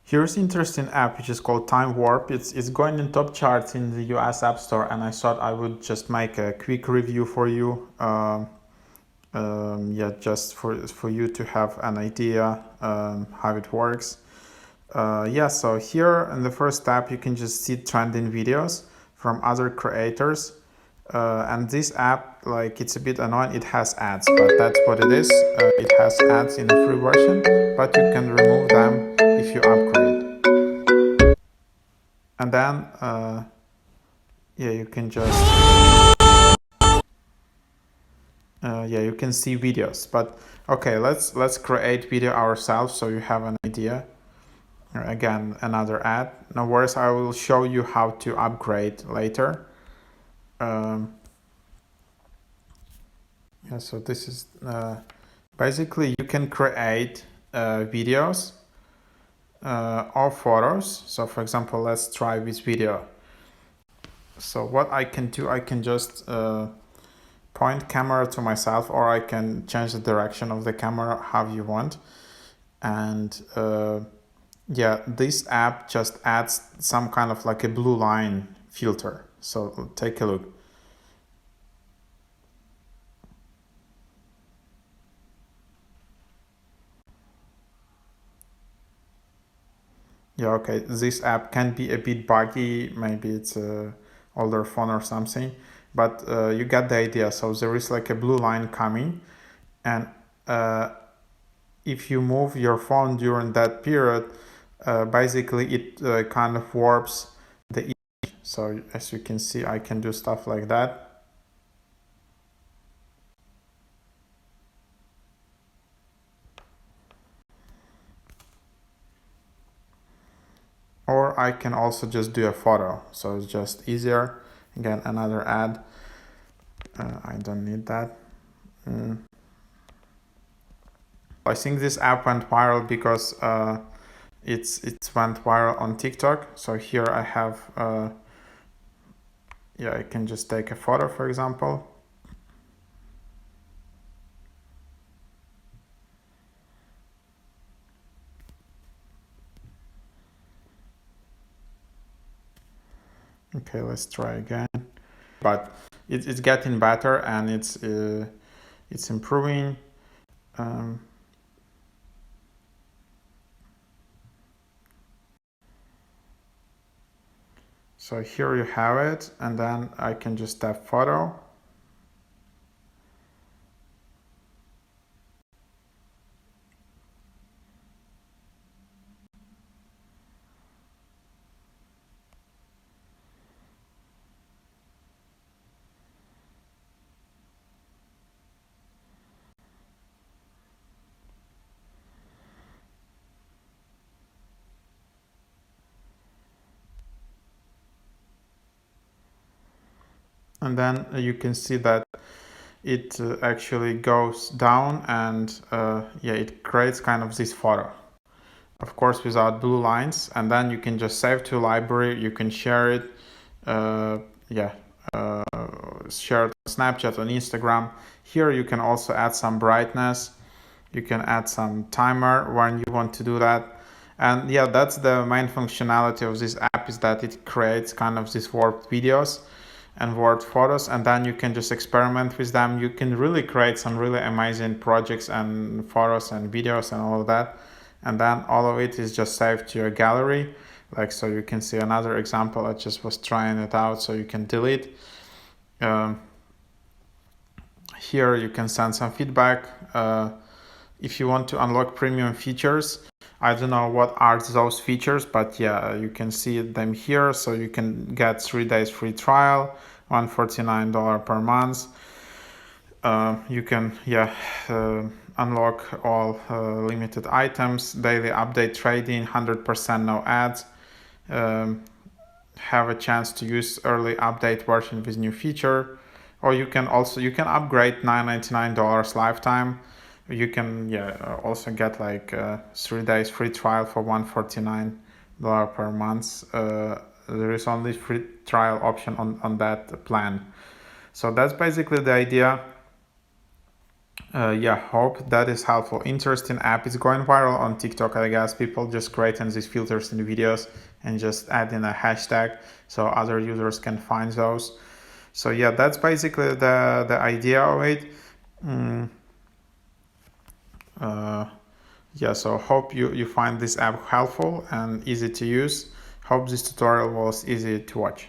Here's an interesting app which is called TimeWarp. It's going in top charts in the US App Store, and I thought I would just make a quick review for you. Yeah, just for you to have an idea how it works. Yeah, so here in the first tab you can just see trending videos from other creators. And this app, like, it's a bit annoying. It has ads, but that's what it is. It has ads in the free version, but you can remove them if you upgrade. And then, yeah, you can just, yeah, you can see videos. But okay, let's create video ourselves so you have an idea. Again, another ad. No worries, I will show you how to upgrade later. Yeah, so this is basically you can create videos or photos. So for example, let's try this video. So what I can do, I can just point camera to myself, or I can change the direction of the camera how you want. And yeah, this app just adds some kind of like a blue line filter. So take a look. Yeah, okay, this app can be a bit buggy, maybe it's a older phone or something, but you get the idea. So there is like a blue line coming, and if you move your phone during that period, basically it kind of warps the image. So as you can see, I can do stuff like that. Or I can also just do a photo, so it's just easier. Again, another ad. I don't need that. I think this app went viral because it went viral on TikTok. So here I have, yeah, I can just take a photo, for example. Okay, let's try again. But it's getting better, and it's improving. So here you have it, and then I can just tap photo. And then you can see that it actually goes down, and yeah, it creates kind of this photo, of course without blue lines. And then you can just save to library, you can share it, yeah, share it on Snapchat, on Instagram. Here you can also add some brightness, you can add some timer when you want to do that. And yeah, that's the main functionality of this app, is that it creates kind of these warped videos and warped photos, and then you can just experiment with them. You can really create some really amazing projects and photos and videos and all of that, and then all of it is just saved to your gallery. Like, so you can see another example. I just was trying it out, so you can delete. Here you can send some feedback. If you want to unlock premium features, I don't know what are those features, but yeah, you can see them here. So you can get 3 days free trial, $149 per month. You can, yeah, unlock all limited items, daily update trading, 100% no ads, have a chance to use early update version with new feature. Or you can upgrade $999 lifetime. You can, yeah, also get like 3 days free trial for $149 per month. There is only free trial option on that plan. So that's basically the idea. Yeah, hope that is helpful. Interesting app. It's going viral on TikTok, I guess. People just creating these filters in the videos and just add in a hashtag so other users can find those. So yeah, that's basically the idea of it. Mm, yeah, so hope you find this app helpful and easy to use. Hope this tutorial was easy to watch.